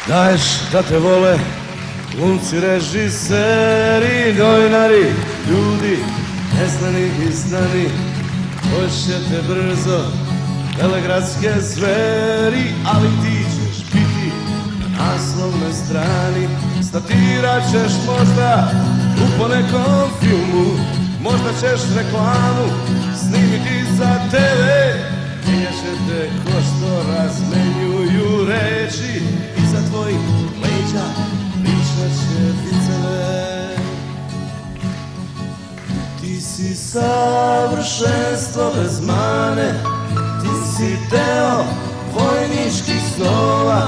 Daješ da te vole glumci, režiseri, novinari, ljudi neznani i znani. Hoće te brzo telegradske zveri, ali ti ćeš biti na naslovnoj strani. Statirat ćeš možda u ponekom filmu, možda ćeš reklamu snimiti za TV. Mijenjat će te ko što razmenjuju reči, iza tvojih leđa pričat će viceve. Ti si savršenstvo bez mane, ti si deo vojničkih snova,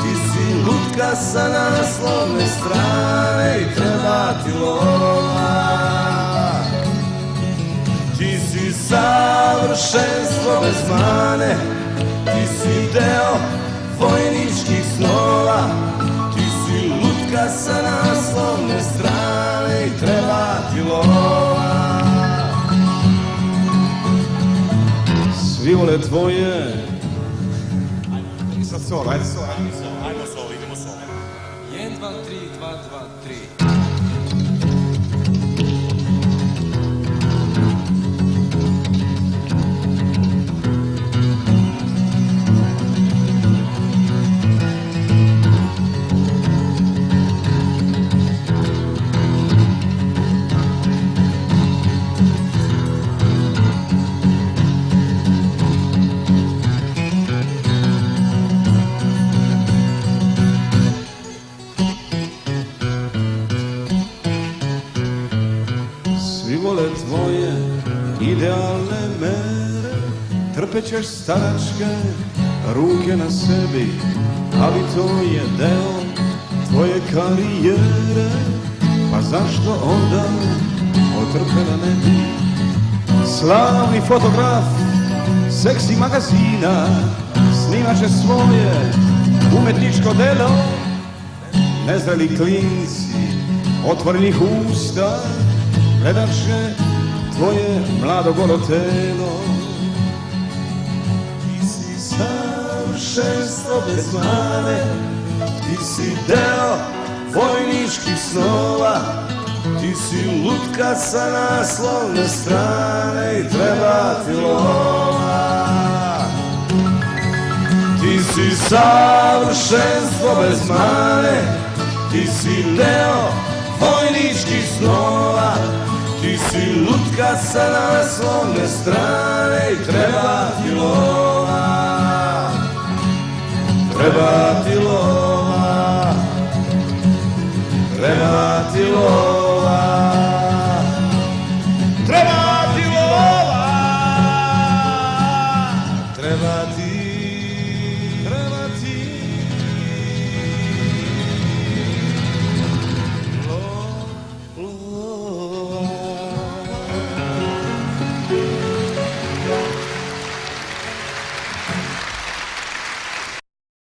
ti si lutka sa naslovne strane i treba ti lova. Ti si savršenstvo bez mane, ti si deo vojničkih snova, ti si lutka sa naslovne strane i treba ti lova. Svi vole tvoje. Ajde sad solo, ajde solo. Ajmo solo, idemo solo. 1, 2, 3, 2, 2, 3. Svi vole tvoje idealne mere, trpećeš staračke ruke na sebi, ali to je deo tvoje karijere. Pa zašto onda otrpela ne bi? Slavni fotograf seksi magazina snimat će svoje umetničko delo. Nezreli klinci otvorenih usta gledat će tvoje mlado golo telo. Ti si savršenstvo bez mane, ti si deo vojničkih snova, ti si lutka sa naslovne strane i treba ti lova. Ti si savršenstvo bez mane, ti si deo vojničkih snova, ti si lutka sa naslovne strane i treba ti lova. Treba ti lova, treba ti lova, treba ti lova, treba ti